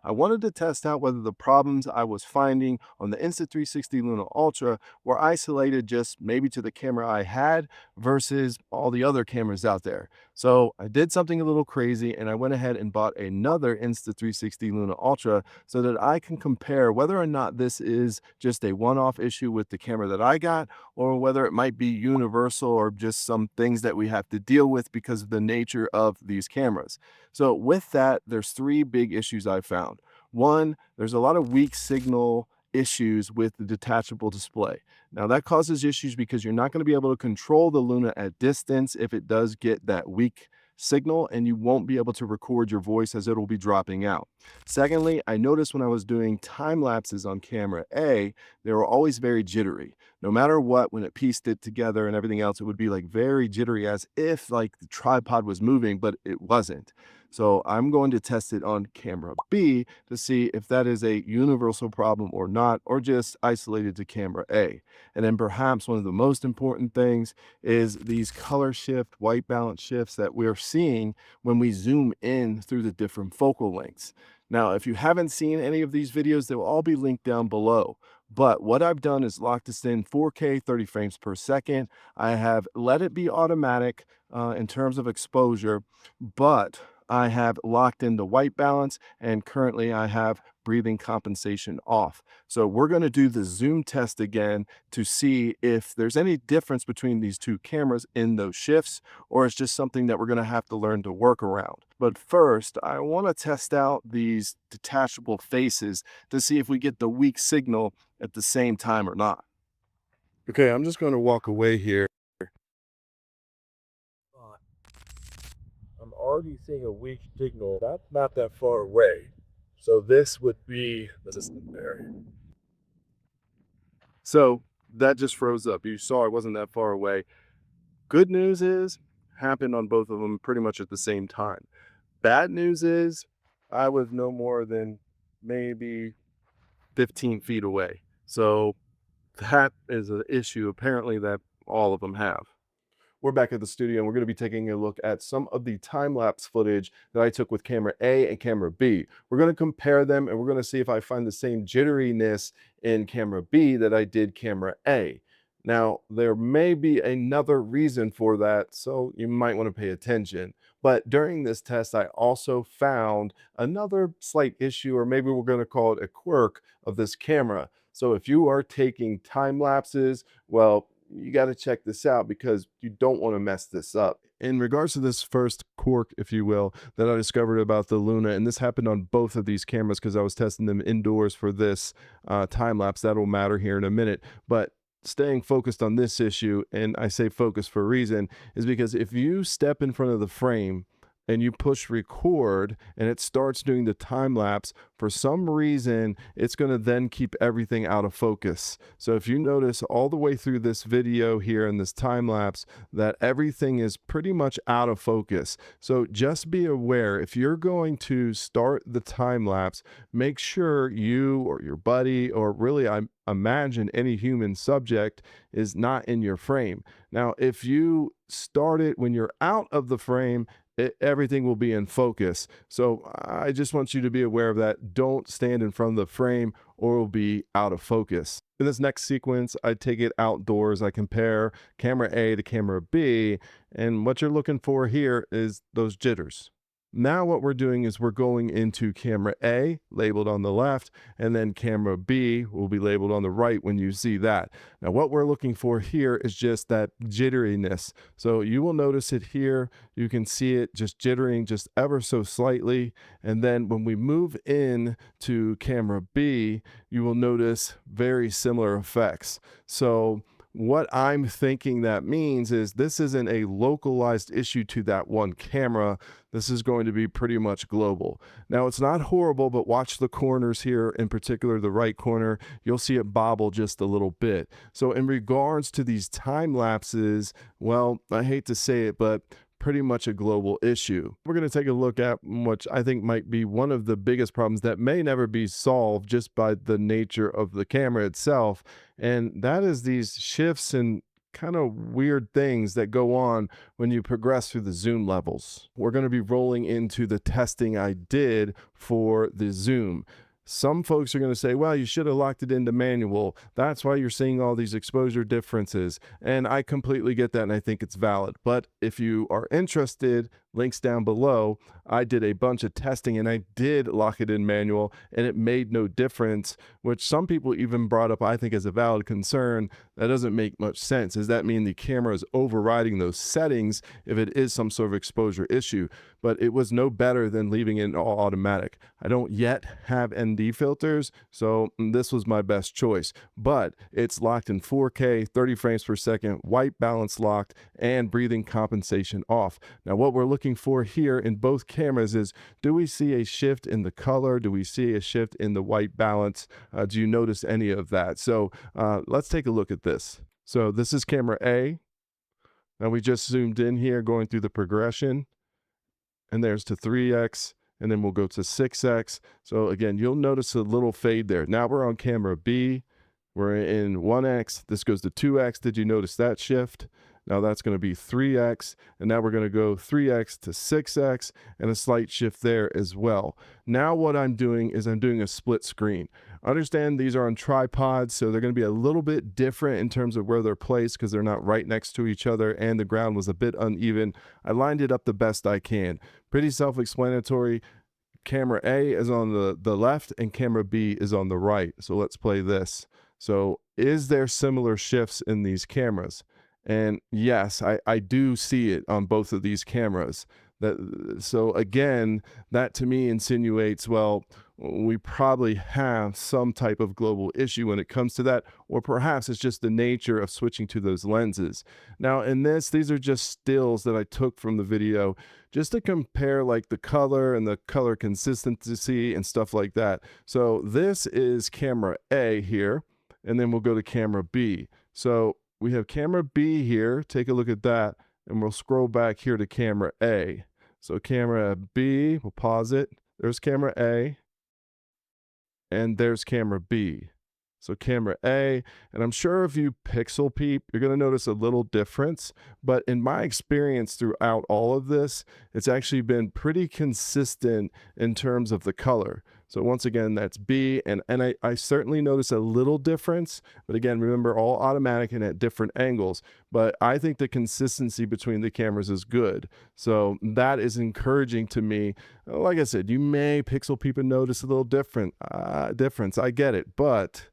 I wanted to test out whether the problems I was finding on the Insta360 Luna Ultra were isolated just maybe to the camera I had versus all the other cameras out there. So I did something a little crazy and I went ahead and bought another Insta360 Luna Ultra so that I can compare whether or not this is just a one-off issue with the camera that I got, or whether it might be universal or just some things that we have to deal with because of the nature of these cameras. So with that, there's three big issues I found. One, there's a lot of weak signal issues with the detachable display. Now that causes issues because you're not going to be able to control the Luna at distance if it does get that weak signal, and you won't be able to record your voice as it'll be dropping out. Secondly, I noticed when I was doing time lapses on camera A, they were always very jittery. No matter what, when it pieced it together and everything else, it would be like very jittery as if like the tripod was moving, but it wasn't. So I'm going to test it on camera B to see if that is a universal problem or not, or just isolated to camera A. And then perhaps one of the most important things is these color shift, white balance shifts that we're seeing when we zoom in through the different focal lengths. Now, if you haven't seen any of these videos, they will all be linked down below. But what I've done is locked this in 4K 30 frames per second. I have let it be automatic in terms of exposure, but I have locked in the white balance, and currently I have breathing compensation off. So we're going to do the zoom test again to see if there's any difference between these two cameras in those shifts, or it's just something that we're going to have to learn to work around. But first, I want to test out these detachable faces to see if we get the weak signal at the same time or not. Okay, I'm just going to walk away here. I'm already seeing a weak signal. That's not that far away. So this would be the system there. So that just froze up. You saw it wasn't that far away. Good news is, happened on both of them pretty much at the same time. Bad news is, I was no more than maybe 15 feet away. So that is an issue apparently that all of them have. We're back at the studio and we're going to be taking a look at some of the time-lapse footage that I took with camera A and camera B. We're going to compare them and we're going to see if I find the same jitteriness in camera B that I did camera A. Now, there may be another reason for that, so you might want to pay attention. But during this test, I also found another slight issue, or maybe we're going to call it a quirk of this camera. So if you are taking time lapses, well, you got to check this out because you don't want to mess this up. In regards to this first quirk, if you will, that I discovered about the Luna, and this happened on both of these cameras because I was testing them indoors for this time lapse. That'll matter here in a minute. But staying focused on this issue, and I say focus for a reason, is because if you step in front of the frame and you push record and it starts doing the time lapse, for some reason, it's going to then keep everything out of focus. So if you notice all the way through this video here in this time lapse, that everything is pretty much out of focus. So just be aware, if you're going to start the time lapse, make sure you or your buddy, or really I imagine any human subject, is not in your frame. Now, if you start it when you're out of the frame, everything will be in focus. So I just want you to be aware of that. Don't stand in front of the frame or it will be out of focus. In this next sequence, I take it outdoors. I compare camera A to camera B, and what you're looking for here is those jitters. Now what we're doing is we're going into camera A, labeled on the left, and then camera B will be labeled on the right when you see that. Now what we're looking for here is just that jitteriness. So you will notice it here. You can see it just jittering just ever so slightly. And then when we move in to camera B, you will notice very similar effects. So what I'm thinking that means is this isn't a localized issue to that one camera. This is going to be pretty much global. Now, it's not horrible, but watch the corners here, in particular the right corner. You'll see it bobble just a little bit. So in regards to these time lapses, well, I hate to say it, but pretty much a global issue. We're going to take a look at what I think might be one of the biggest problems that may never be solved just by the nature of the camera itself, and that is these shifts and kind of weird things that go on when you progress through the zoom levels. We're going to be rolling into the testing I did for the zoom. Some folks are going to say, well, you should have locked it into manual. That's why you're seeing all these exposure differences. And I completely get that, and I think it's valid. But if you are interested, links down below, I did a bunch of testing and I did lock it in manual and it made no difference, which some people even brought up, I think, as a valid concern. That doesn't make much sense. Does that mean the camera is overriding those settings if it is some sort of exposure issue? But it was no better than leaving it in all automatic. I don't yet have ND filters, so this was my best choice. But it's locked in 4K, 30 frames per second, white balance locked, and breathing compensation off. Now, what we're looking for here in both cameras is, do we see a shift in the color? Do we see a shift in the white balance? Do you notice any of that? So let's take a look at this. So this is camera A. Now we just zoomed in here going through the progression, and there's to 3x, and then we'll go to 6x. So again, you'll notice a little fade there. Now we're on camera B. We're in 1x. This goes to 2x. Did you notice that shift? Now that's going to be 3x, and now we're going to go 3x to 6x, and a slight shift there as well. Now what I'm doing is I'm doing a split screen. Understand these are on tripods, so they're going to be a little bit different in terms of where they're placed because they're not right next to each other, and the ground was a bit uneven. I lined it up the best I can. Pretty self-explanatory. Camera A is on the left, and camera B is on the right. So let's play this. So is there similar shifts in these cameras? And yes, I do see it on both of these cameras. So again, that to me insinuates, well, we probably have some type of global issue when it comes to that, or perhaps it's just the nature of switching to those lenses. Now in this, these are just stills that I took from the video just to compare like the color and the color consistency and stuff like that. So this is camera A here, and then we'll go to camera B. So we have camera B here. Take a look at that, and we'll scroll back here to camera A. So camera B, we'll pause it. There's camera A, and there's camera B. So camera A, and I'm sure if you pixel peep, you're going to notice a little difference. But in my experience throughout all of this, it's actually been pretty consistent in terms of the color. So once again, that's B, and I certainly notice a little difference, but again, remember, all automatic and at different angles, but I think the consistency between the cameras is good. So that is encouraging to me. Like I said, you may pixel peep and notice a little difference. I get it, but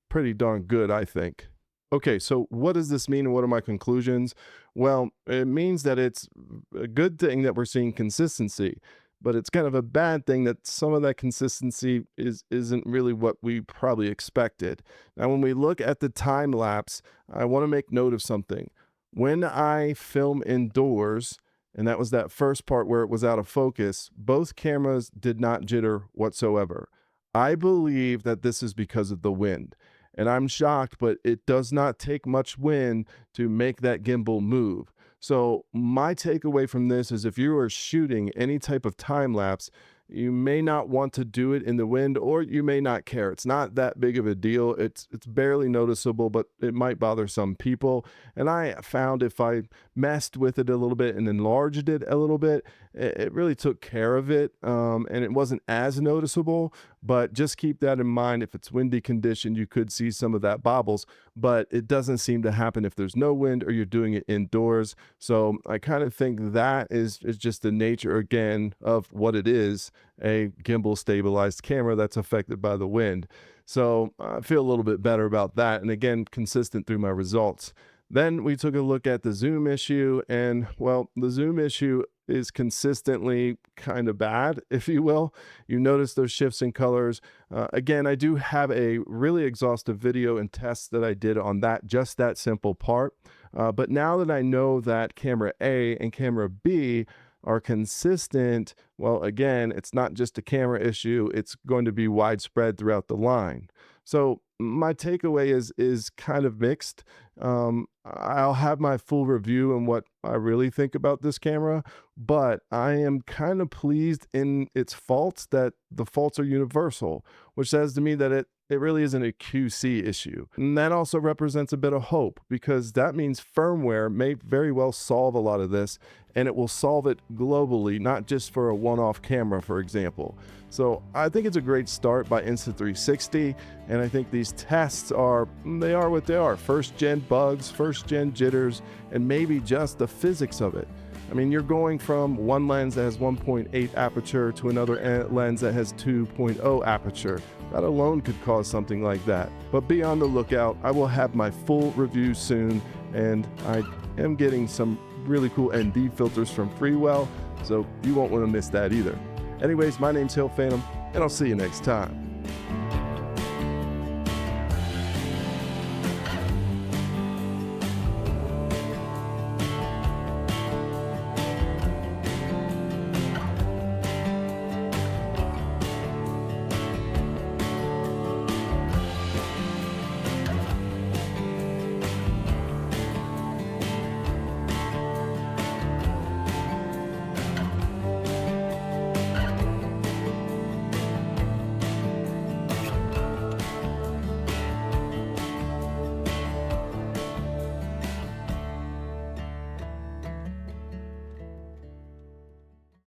pretty darn good, I think. Okay, so what does this mean and what are my conclusions? Well, it means that it's a good thing that we're seeing consistency, but it's kind of a bad thing that some of that consistency isn't really what we probably expected. Now, when we look at the time lapse, I want to make note of something. When I film indoors, and that was that first part where it was out of focus, both cameras did not jitter whatsoever. I believe that this is because of the wind. And I'm shocked, but it does not take much wind to make that gimbal move. So my takeaway from this is if you are shooting any type of time lapse, you may not want to do it in the wind, or you may not care. It's not that big of a deal. It's barely noticeable, but it might bother some people. And I found if I messed with it a little bit and enlarged it a little bit, it really took care of it, and it wasn't as noticeable. But just keep that in mind. If it's windy condition, you could see some of that bobbles, but it doesn't seem to happen if there's no wind or you're doing it indoors. So I kind of think that is just the nature, again, of what it is, a gimbal stabilized camera that's affected by the wind. So I feel a little bit better about that, and again, consistent through my results. Then we took a look at the zoom issue, and well, the zoom issue is consistently kind of bad, if you will. You notice those shifts in colors. Again, I do have a really exhaustive video and tests that I did on that, just that simple part. But now that I know that camera A and camera B are consistent, well, again, it's not just a camera issue, it's going to be widespread throughout the line. So my takeaway is kind of mixed. I'll have my full review and what I really think about this camera, but I am kind of pleased in its faults that the faults are universal, which says to me that It really isn't a QC issue. And that also represents a bit of hope, because that means firmware may very well solve a lot of this, and it will solve it globally, not just for a one-off camera, for example. So I think it's a great start by Insta360, and I think these tests are what they are. First gen bugs, first gen jitters, and maybe just the physics of it. I mean, you're going from one lens that has 1.8 aperture to another lens that has 2.0 aperture. That alone could cause something like that. But be on the lookout. I will have my full review soon, and I am getting some really cool ND filters from Freewell, so you won't want to miss that either. Anyways, my name's Hill Phantom, and I'll see you next time.